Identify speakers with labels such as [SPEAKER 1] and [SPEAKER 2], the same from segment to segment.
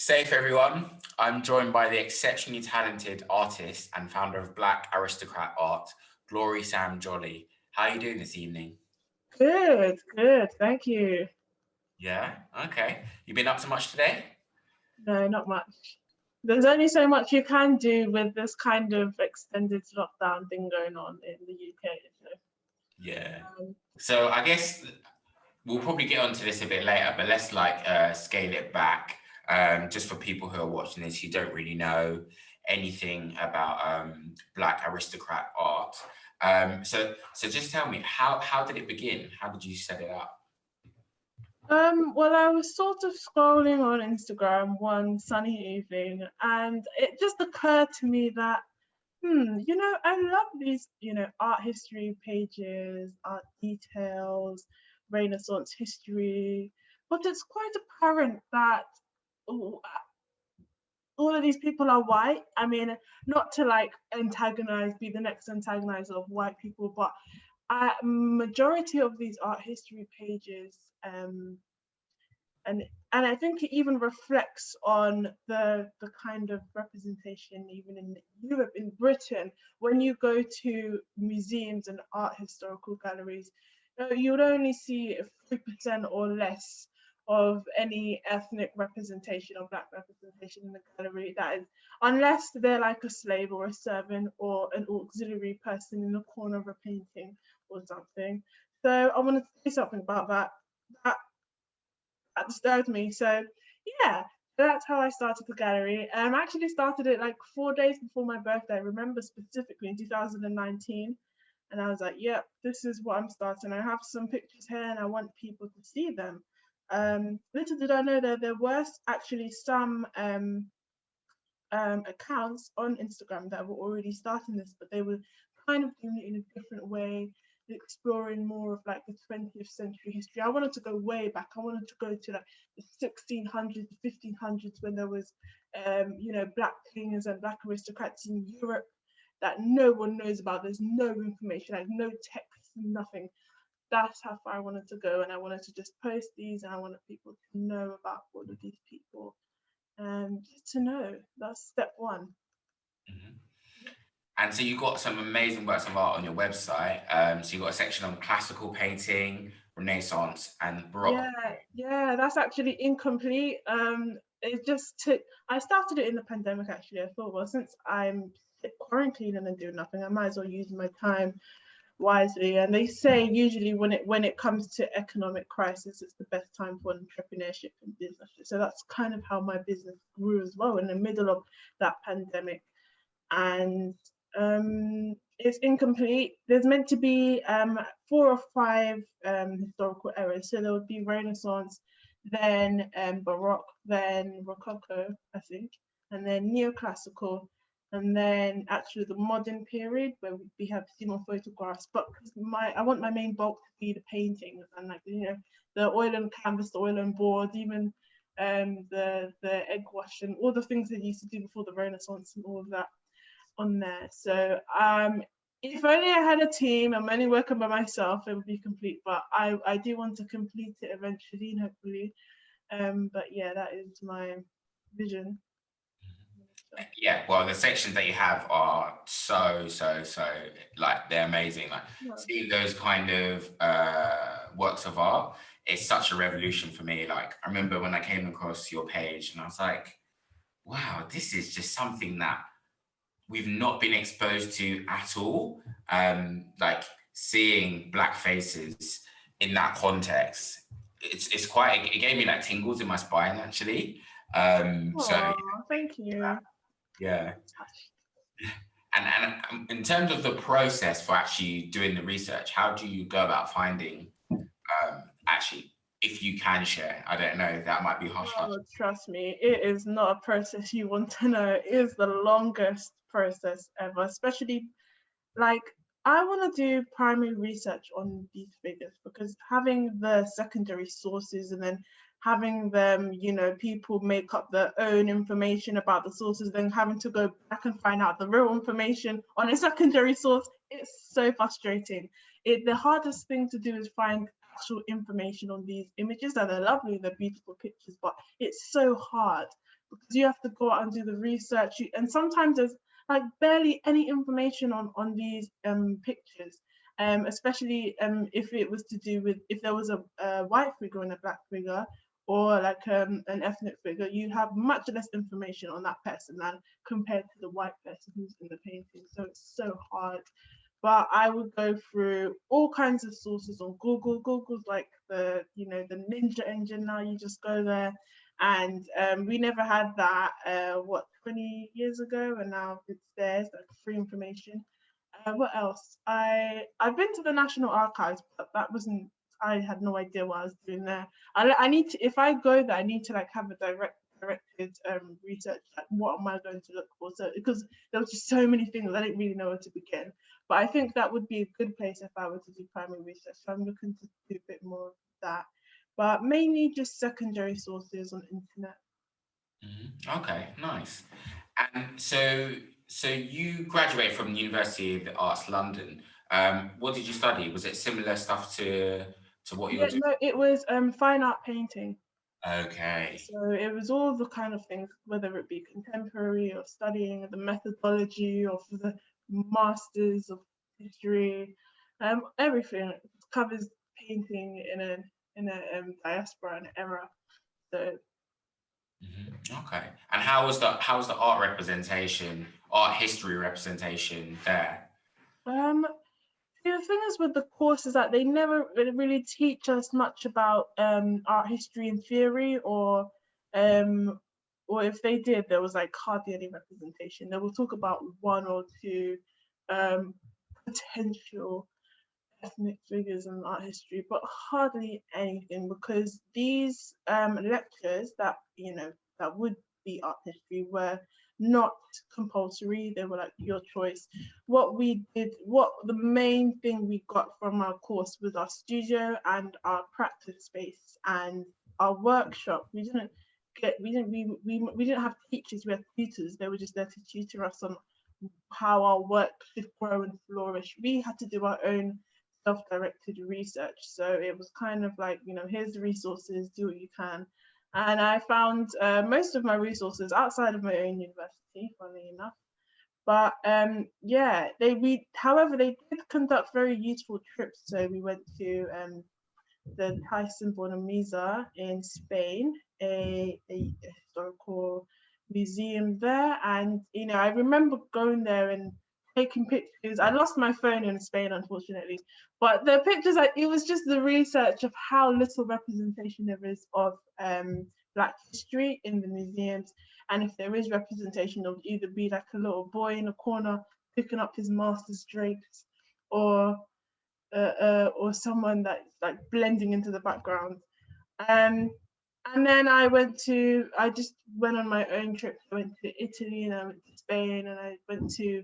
[SPEAKER 1] Safe, everyone. I'm joined by the exceptionally talented artist and founder of Black Aristocrat Art, Glory Jolly. How are you doing this evening?
[SPEAKER 2] Good, thank you.
[SPEAKER 1] Yeah, okay. You been up to much today?
[SPEAKER 2] No, not much. There's only so much you can do with this kind of extended lockdown thing going on in the UK.
[SPEAKER 1] Yeah. So I guess we'll probably get onto this a bit later, but let's scale it back. Just for people who are watching this who don't really know anything about Black Aristocrat art. So just tell me, how did it begin? How did you set it up?
[SPEAKER 2] Well, I was sort of scrolling on Instagram one sunny evening, and it just occurred to me that, I love these, art history pages, art details, Renaissance history, but it's quite apparent that all of these people are white. I mean, not to be the next antagonizer of white people, but majority of these art history pages, and I think it even reflects on the kind of representation even in Europe, in Britain. When you go to museums and art historical galleries, you would only see 3% or less of any ethnic representation or Black representation in the gallery. That is, unless they're like a slave or a servant or an auxiliary person in the corner of a painting or something. So I wanted to say something about that. That disturbed me. So yeah, that's how I started the gallery. I actually started it like 4 days before my birthday. I remember specifically in 2019. And I was like, yep, this is what I'm starting. I have some pictures here and I want people to see them. Little did I know that there were actually some accounts on Instagram that were already starting this, but they were kind of doing it in a different way, exploring more of like the 20th century history. I wanted to go way back. I wanted to go to like the 1600s, 1500s, when there was, Black kings and Black aristocrats in Europe that no one knows about. There's no information, like no text, nothing. That's how far I wanted to go, and I wanted to just post these, and I wanted people to know about all of these people, just to know. That's step one.
[SPEAKER 1] Mm-hmm. And so you got some amazing works of art on your website. So you got a section on classical painting, Renaissance, and Baroque.
[SPEAKER 2] Yeah, that's actually incomplete. It just took. I started it in the pandemic. Actually, I thought, well, since I'm quarantining and doing nothing, I might as well use my time wisely. And they say usually when it comes to economic crisis, it's the best time for entrepreneurship and business. So that's kind of how my business grew as well, in the middle of that pandemic. And it's incomplete. There's meant to be 4 or 5 historical eras. So there would be Renaissance, then Baroque, then Rococo, I think, and then Neoclassical, and then actually the modern period where we have more photographs. But I want my main bulk to be the paintings and the oil and canvas, the oil and board, even the egg wash and all the things they used to do before the Renaissance and all of that on there. So if only I had a team. I'm only working by myself, it would be complete, but I do want to complete it eventually, hopefully. But yeah, that is my vision.
[SPEAKER 1] Yeah, well, the sections that you have are so like they're amazing. Like seeing those kind of works of art, it's such a revolution for me. Like I remember when I came across your page and I was like, wow, this is just something that we've not been exposed to at all. Like seeing Black faces in that context, it's quite. It gave me like tingles in my spine actually. So
[SPEAKER 2] thank you.
[SPEAKER 1] Yeah. And in terms of the process for actually doing the research, how do you go about finding actually, if you can share? I don't know, that might be hush.
[SPEAKER 2] Trust me, it is not a process you want to know. It is the longest process ever, especially like I want to do primary research on these figures, because having the secondary sources and then having them, people make up their own information about the sources, then having to go back and find out the real information on a secondary source, it's so frustrating. The hardest thing to do is find actual information on these images, and they're lovely, they're beautiful pictures, but it's so hard because you have to go out and do the research, and sometimes there's like barely any information on these pictures, especially if it was to do with, if there was a white figure and a black figure, or like an ethnic figure, you have much less information on that person than compared to the white person who's in the painting. So it's so hard. But I would go through all kinds of sources on Google. Google's like the, you know, the ninja engine now. You just go there, and we never had that, 20 years ago, and now it's there. It's like free information. What else? I've been to the National Archives, but that wasn't. I had no idea what I was doing there. I need to, if I go there, I need to like have a directed research. Like, what am I going to look for? So because there was just so many things, I didn't really know where to begin. But I think that would be a good place if I were to do primary research. So I'm looking to do a bit more of that, but mainly just secondary sources on internet.
[SPEAKER 1] Okay, nice. And so you graduated from the University of the Arts London. What did you study? Was it similar stuff to what you're
[SPEAKER 2] Yeah,
[SPEAKER 1] doing?
[SPEAKER 2] no, it was fine art painting.
[SPEAKER 1] Okay.
[SPEAKER 2] So it was all the kind of things, whether it be contemporary or studying the methodology of the masters of history, everything. It covers painting in a diaspora and era. So
[SPEAKER 1] Okay. And how was the art representation, art history representation there?
[SPEAKER 2] um, the thing is with the course is that they never really teach us much about art history in theory, um, or if they did, there was like hardly any representation. They will talk about one or two um, potential ethnic figures in art history, but hardly anything, because these lectures that, you know, that would be art history were not compulsory. They were like your choice. What the main thing we got from our course was our studio and our practice space and our workshop. We didn't have teachers. We had tutors. They were just there to tutor us on how our work should grow and flourish. We had to do our own self-directed research. So it was kind of like, you know, here's the resources, do what you can. And I found most of my resources outside of my own university, funnily enough. But yeah, however, they did conduct very useful trips. So we went to the Thyssen-Bornemisza in Spain, a historical museum there. And, you know, I remember going there and taking pictures. I lost my phone in Spain, unfortunately. But the pictures, it was just the research of how little representation there is of Black history in the museums. And if there is representation, it would either be like a little boy in a corner picking up his master's drapes, or someone that's like blending into the background. And then I just went on my own trip. I went to Italy and I went to Spain and I went to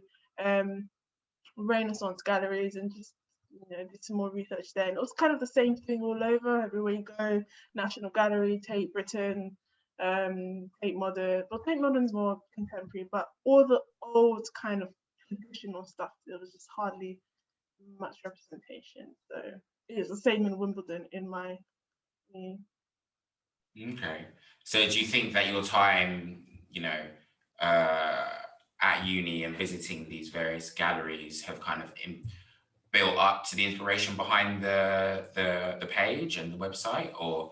[SPEAKER 2] Renaissance galleries and just, you know, did some more research there. And it was kind of the same thing all over. Everywhere you go, National Gallery, Tate Britain, Tate Modern. Well, Tate Modern's more contemporary, but all the old kind of traditional stuff, there was just hardly much representation. So it's the same in Wimbledon in my opinion.
[SPEAKER 1] Okay. So do you think that your time, uh, at uni and visiting these various galleries have kind of built up to the inspiration behind the page and the website, or?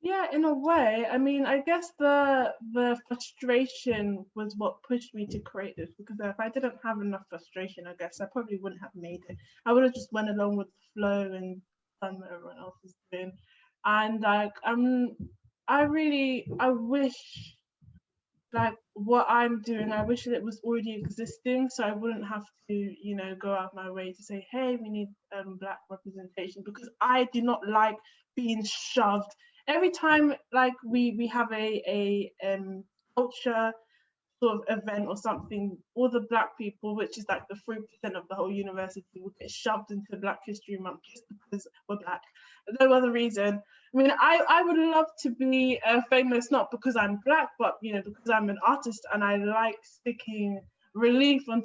[SPEAKER 2] Yeah, in a way. I mean, I guess the frustration was what pushed me to create this, because if I didn't have enough frustration, I guess I probably wouldn't have made it. I would have just went along with the flow and done what everyone else is doing. And like I wish, like, what I'm doing, I wish that it was already existing, so I wouldn't have to, you know, go out my way to say, hey, we need Black representation, because I do not like being shoved every time. Like we have a culture sort of event or something, all the Black people, which is like the 3% of the whole university, will get shoved into Black History Month just because we're Black. No other reason. I mean, I would love to be famous, not because I'm Black, but, you know, because I'm an artist and I like sticking relief and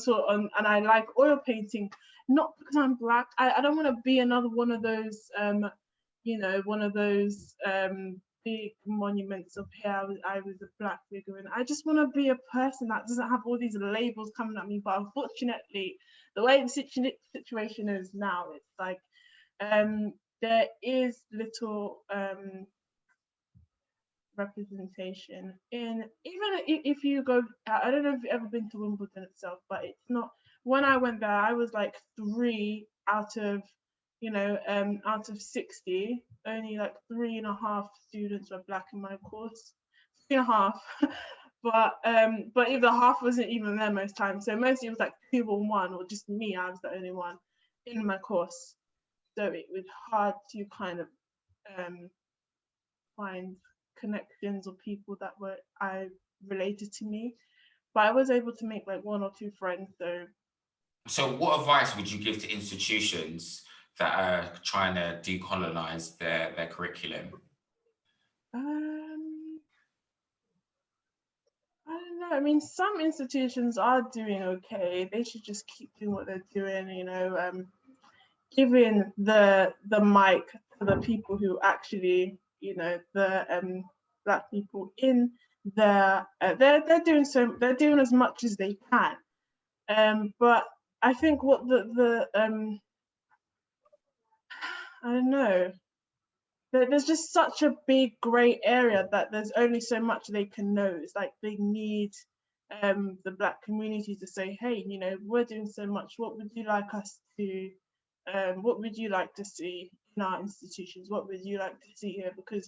[SPEAKER 2] I like oil painting, not because I'm Black. I don't want to be another one of those, you know, one of those big monuments of here I was a Black figure, and I just want to be a person that doesn't have all these labels coming at me. But unfortunately, the way the situation is now, it's like there is little representation in, even if you go, I don't know if you've ever been to Wimbledon itself, but it's not, when I went there I was like 3 out of out of 60, only like 3.5 students were Black in my course, 3.5. but if the half wasn't even there most times, so mostly it was like 2 or 1, or just me, I was the only one in my course, so it was hard to kind of find connections or people that were related to me, but I was able to make like 1 or 2 friends.
[SPEAKER 1] So what advice would you give to institutions that are trying to decolonize their curriculum?
[SPEAKER 2] I don't know. I mean, some institutions are doing okay. They should just keep doing what they're doing, giving the mic to the people who actually, the Black people in the they're doing as much as they can. But I think what the I don't know. There's just such a big grey area that there's only so much they can know. It's like they need the Black community to say, hey, we're doing so much. What would you like us to? What would you like to see in our institutions? What would you like to see here? Because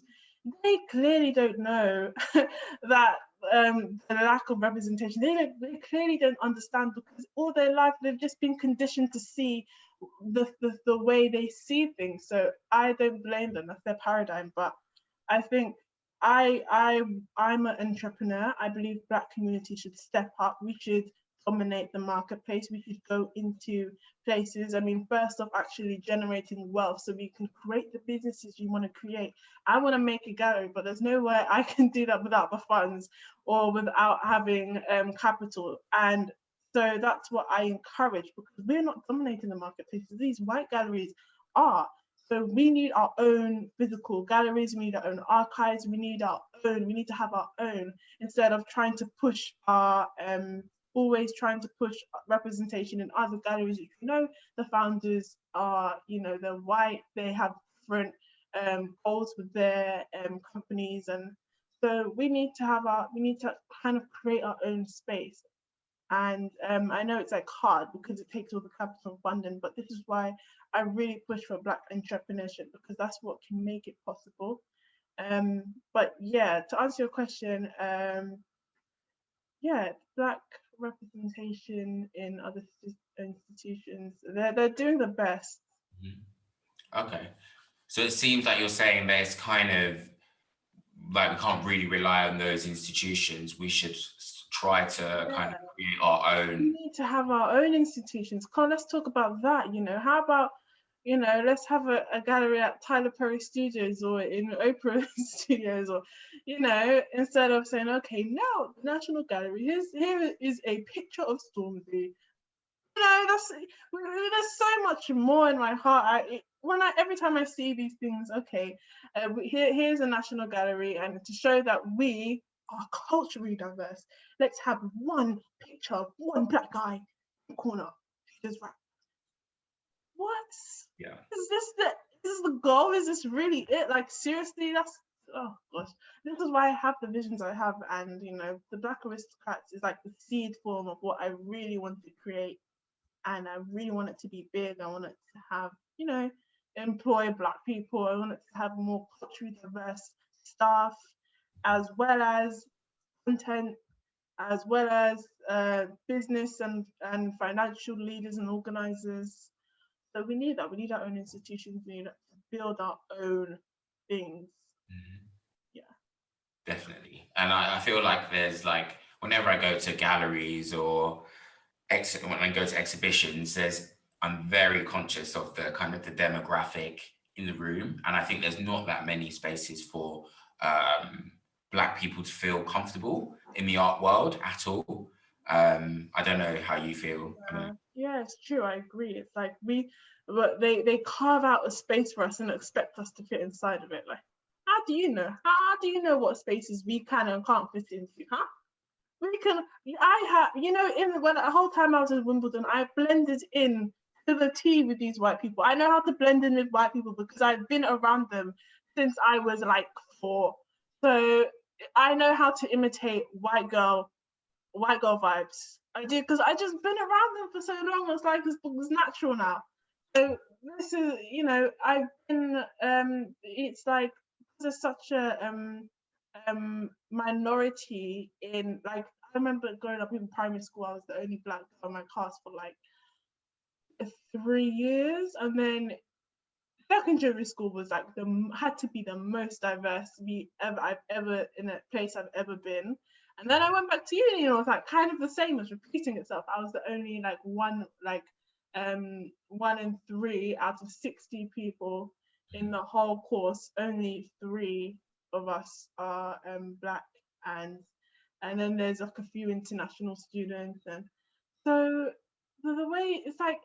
[SPEAKER 2] they clearly don't know that the lack of representation. They clearly don't understand, because all their life they've just been conditioned to see the way they see things. So I don't blame them, that's their paradigm. But I think I'm an entrepreneur. I believe Black community should step up. We should dominate the marketplace. We should go into places. I mean, first off, actually generating wealth so we can create the businesses you want to create. I want to make a gallery, but there's no way I can do that without the funds or without having capital. And so that's what I encourage, because we're not dominating the marketplace. These white galleries are. So we need our own physical galleries, we need our own archives, we need to have our own, instead of trying to push our always trying to push representation in other galleries. The founders are, they're white, they have different goals with their companies, and so we need to kind of create our own space. And I know it's like hard because it takes all the capital funding, but this is why I really push for Black entrepreneurship, because that's what can make it possible. But yeah, to answer your question, Black representation in other institutions, they're doing the best.
[SPEAKER 1] Okay, so it seems like you're saying there's kind of like we can't really rely on those institutions. We should try to kind of create our own.
[SPEAKER 2] We need to have our own institutions. Let's talk about that. How about, let's have a gallery at Tyler Perry Studios or in Oprah Studios, or, instead of saying, okay, now the National Gallery, here is a picture of Stormzy. There's so much more in my heart. Every time I see these things, okay, here's a National Gallery, and to show that we are culturally diverse, let's have one picture of one Black guy in the corner. Just right. What?
[SPEAKER 1] Yeah.
[SPEAKER 2] Is this the goal? Is this really it? Like, seriously, oh gosh. This is why I have the visions I have, and the Black Aristocrats is like the seed form of what I really want to create. And I really want it to be big. I want it to have, employ Black people. I want it to have more culturally diverse staff, as well as content, as well as business and financial leaders and organizers. So we need that. We need our own institutions. We need to build our own things.
[SPEAKER 1] Mm-hmm.
[SPEAKER 2] Yeah.
[SPEAKER 1] Definitely. And I feel like there's like, whenever I go to galleries or when I go to exhibitions, I'm very conscious of the kind of the demographic in the room, and I think there's not that many spaces for Black people to feel comfortable in the art world at all. I don't know how you feel.
[SPEAKER 2] Yeah, it's true. I agree. It's like they carve out a space for us and expect us to fit inside of it. Like, how do you know? How do you know what spaces we can and can't fit into? Huh? We can. I have, when the whole time I was in Wimbledon, I blended in to the T with these white people. I know how to blend in with white people because I've been around them since I was like 4. So I know how to imitate white girl vibes. I do because I just been around them for so long. It's like it's natural now. So this is, I've been. It's like there's such a minority in, like, I remember growing up in primary school. I was the only black girl in my class for like 3 years, and then secondary school was like had to be the most diverse I've ever in a place I've ever been. And then I went back to uni, and it was like kind of the same, as repeating itself. I was the only like one in 3 out of 60 people in the whole course. Only 3 of us are black, and then there's like a few international students, and so the way it's like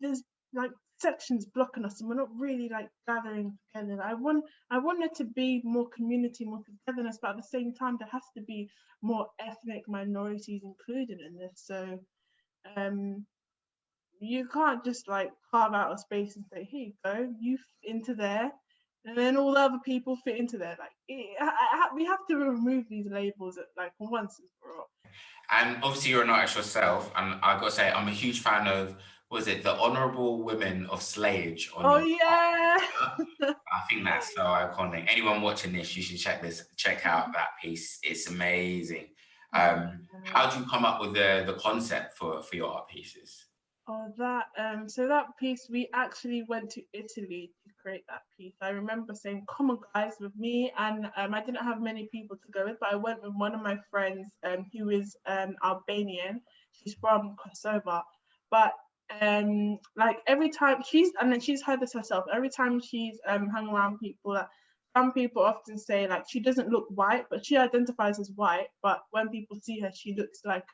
[SPEAKER 2] there's like sections blocking us, and we're not really like gathering together. I want there to be more community, more togetherness, but at the same time there has to be more ethnic minorities included in this. So you can't just like carve out a space and say, here you go, you fit into there, and then all the other people fit into there. Like we have to remove these labels at, like, once and for all.
[SPEAKER 1] And obviously you're an artist yourself, and I've got to say I'm a huge fan of, was it the Honourable Women of Slayage on
[SPEAKER 2] Oh
[SPEAKER 1] your
[SPEAKER 2] yeah.
[SPEAKER 1] I think that's so iconic. Anyone watching this, you should check out that piece. It's amazing. How do you come up with the concept for your art pieces?
[SPEAKER 2] Oh, so that piece, we actually went to Italy to create that piece. I remember saying, come on guys, with me, and I didn't have many people to go with, but I went with one of my friends who is Albanian. She's from Kosovo, but like every time she's heard this herself, every time she's hung around people, some people often say like she doesn't look white, but she identifies as white, but when people see her, she looks like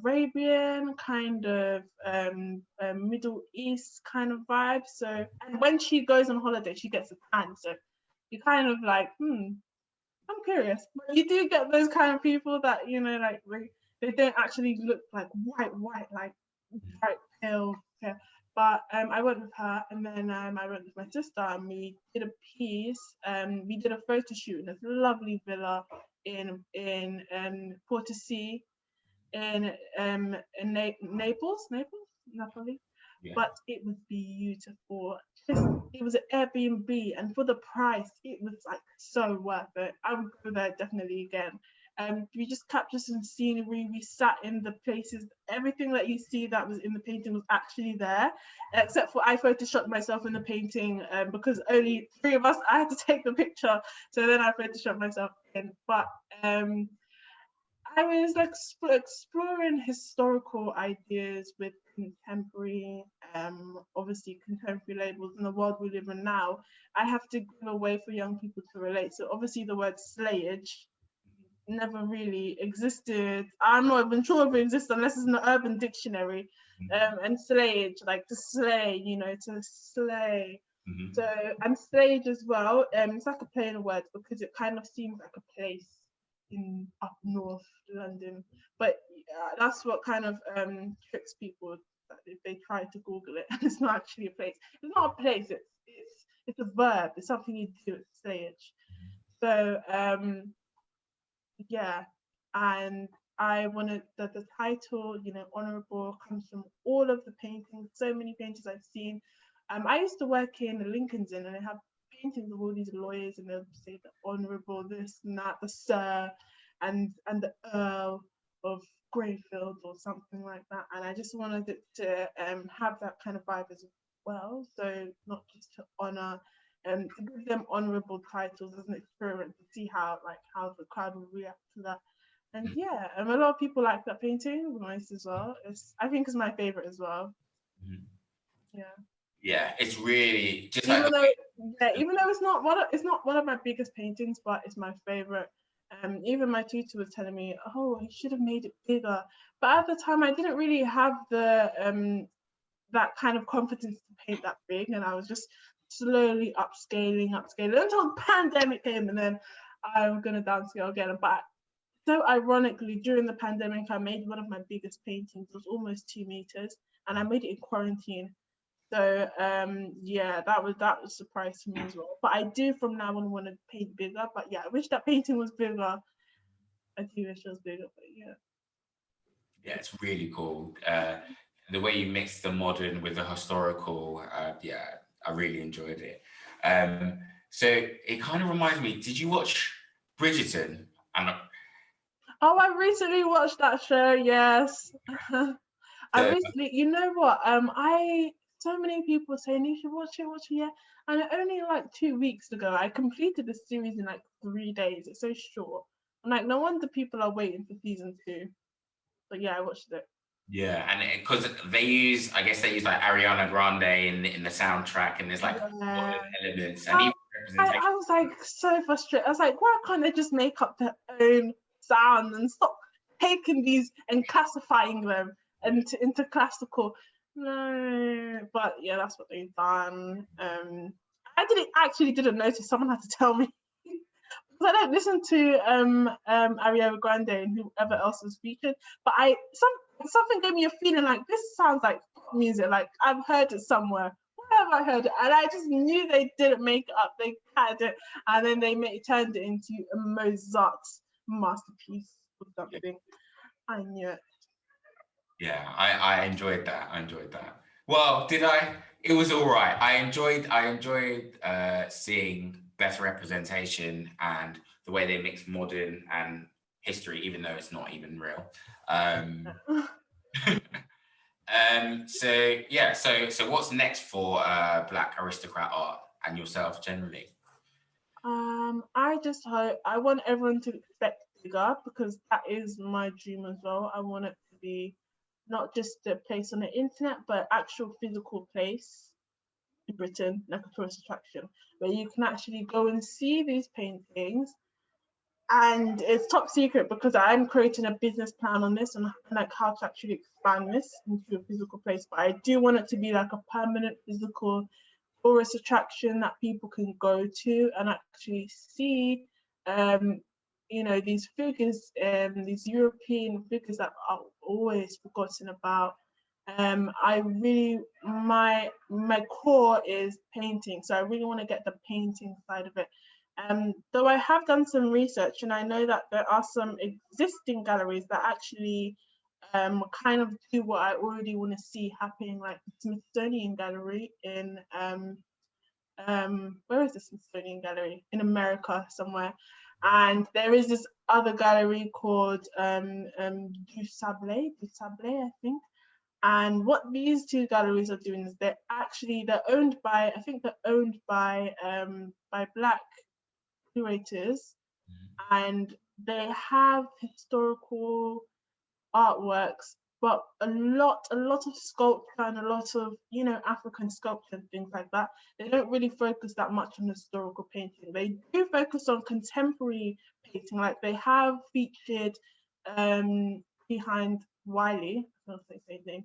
[SPEAKER 2] Arabian kind of Middle East kind of vibe. So, and when she goes on holiday, she gets a tan. So you kind of like, I'm curious. But you do get those kind of people that, like they don't actually look like white, like bright pale. But I went with her, and then I went with my sister, and we did a piece. We did a photo shoot in this lovely villa in Portosea, in Naples, Napoli.
[SPEAKER 1] Yeah.
[SPEAKER 2] But it was beautiful. It was an Airbnb, and for the price, it was like so worth it. I would go there definitely again. We just captured some scenery. We sat in the places. Everything that you see that was in the painting was actually there, except for I photoshopped myself in the painting because only 3 of us. I had to take the picture, so then I photoshopped myself in. But I was like exploring historical ideas with contemporary, obviously contemporary labels in the world we live in now. I have to give a way for young people to relate. So obviously the word slayage never really existed. I'm not even sure if it exists unless it's in the Urban Dictionary. And slayage, like to slay, to slay.
[SPEAKER 1] Mm-hmm.
[SPEAKER 2] So, and slayage as well, it's like a play on words because it kind of seems like a place in up north London, but that's what kind of tricks people, that if they try to Google it and it's not actually a place. It's not a place. It's a verb. It's something you do. It's slayage. So yeah, and I wanted that the title, honorable, comes from all of the paintings. So many paintings I've seen. I used to work in Lincoln's Inn, and they have paintings of all these lawyers, and they'll say the honorable, this and that, the sir, and the earl of Greyfield or something like that. And I just wanted it to have that kind of vibe as well. So not just to honor, to give them honorable titles as an experiment to see how the crowd will react to that. And yeah, a lot of people like that painting. Nice as well. I think it's my favorite as well.
[SPEAKER 1] Mm-hmm.
[SPEAKER 2] Yeah.
[SPEAKER 1] Yeah, it's really just
[SPEAKER 2] even though it's not one of my biggest paintings, but it's my favorite. Even my tutor was telling me, oh, you should have made it bigger. But at the time, I didn't really have the that kind of confidence to paint that big, and I was just slowly upscaling until the pandemic came, and then I'm gonna downscale again. But so ironically, during the pandemic, I made one of my biggest paintings. It was almost 2 meters, and I made it in quarantine. So yeah, that was a surprise to me as well. But I do from now on want to paint bigger. But yeah, I wish that painting was bigger. I do wish it was bigger, but yeah.
[SPEAKER 1] Yeah, it's really cool. The way you mix the modern with the historical, yeah, I really enjoyed it. So it kind of reminds me, did you watch Bridgerton?
[SPEAKER 2] Oh, I recently watched that show, yes. I
[SPEAKER 1] So,
[SPEAKER 2] recently, you know what? So many people saying you should watch it, yeah. And only like 2 weeks ago, I completed the series in like 3 days. It's so short. I'm like, no wonder people are waiting for season 2. But yeah, I watched it.
[SPEAKER 1] yeah, and because I guess they use like Ariana Grande in the soundtrack, and there's like modern
[SPEAKER 2] Yeah.
[SPEAKER 1] elements and even representation.
[SPEAKER 2] I was like so frustrated. I was like, why can't they just make up their own sound and stop taking these and classifying them into classical? No, but yeah, that's what they've done. I didn't notice. Someone had to tell me. Because I don't listen to Ariana Grande and whoever else was featured, but something gave me a feeling like this sounds like music. Like I've heard it somewhere. Where have I heard it? And I just knew they didn't make it up. They had it, and then they turned it into a Mozart's masterpiece or something. I knew it.
[SPEAKER 1] Yeah, I enjoyed that. I enjoyed that. Well, did I? It was all right. I enjoyed seeing better representation and the way they mix modern and history, even though it's not even real. Um, so yeah, so what's next for Black Aristocrat Art and yourself generally?
[SPEAKER 2] I just hope I want everyone to expect bigger because that is my dream as well. I want it to be not just a place on the internet, but actual physical place in Britain, like a tourist attraction, where you can actually go and see these paintings. And it's top secret because I'm creating a business plan on this and like how to actually expand this into a physical place. But I do want it to be like a permanent physical tourist attraction that people can go to and actually see these figures, these European figures that are always forgotten about. I really my core is painting, so I really want to get the painting side of it. Though I have done some research and I know that there are some existing galleries that actually kind of do what I already want to see happening, like the Smithsonian Gallery in where is the Smithsonian Gallery? In America somewhere. And there is this other gallery called Du Sablé, I think. And what these two galleries are doing is they're owned by, I think they're owned by Black curators, and they have historical artworks, but a lot of sculpture and a lot of African sculpture and things like that. They don't really focus that much on historical painting. They do focus on contemporary painting, like they have featured behind Wiley, I don't know if they say his name,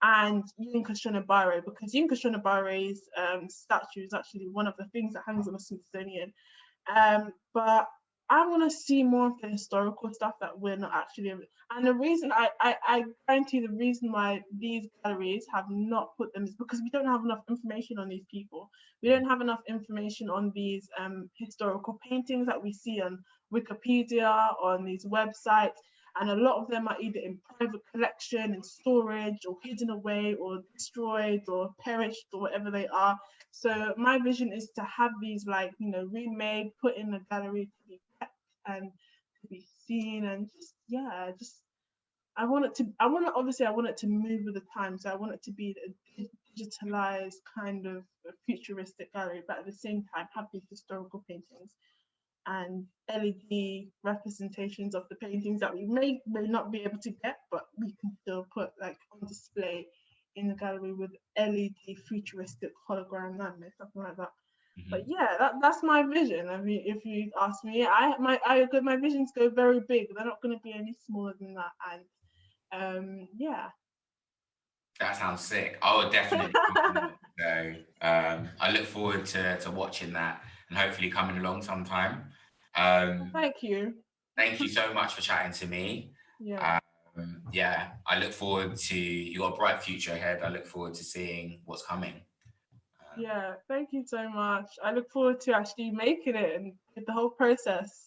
[SPEAKER 2] and Yinka Shonibare, because Yinka Shonibare's statue is actually one of the things that hangs on the Smithsonian. But I want to see more of the historical stuff that we're not actually. And the reason I guarantee the reason why these galleries have not put them is because we don't have enough information on these people. We don't have enough information on these historical paintings that we see on Wikipedia, on these websites. And a lot of them are either in private collection, in storage, or hidden away, or destroyed, or perished, or whatever they are. So my vision is to have these remade, put in a gallery to be kept and to be seen, and just I want it to move with the times. So I want it to be a digitalized kind of futuristic gallery, but at the same time have these historical paintings and LED representations of the paintings that we may not be able to get, but we can still put like on display in the gallery with LED futuristic hologram, something like that.
[SPEAKER 1] Mm-hmm.
[SPEAKER 2] But yeah, that's my vision. I mean, if you ask me, my visions go very big. They're not going to be any smaller than that. And yeah.
[SPEAKER 1] That sounds sick. I would definitely go. I look forward to watching that and hopefully coming along sometime. Um,
[SPEAKER 2] Thank you.
[SPEAKER 1] Thank you so much for chatting to me.
[SPEAKER 2] Yeah.
[SPEAKER 1] Yeah, I look forward to, you got a bright future ahead. I look forward to seeing what's coming.
[SPEAKER 2] Yeah, thank you so much. I look forward to actually making it and the whole process.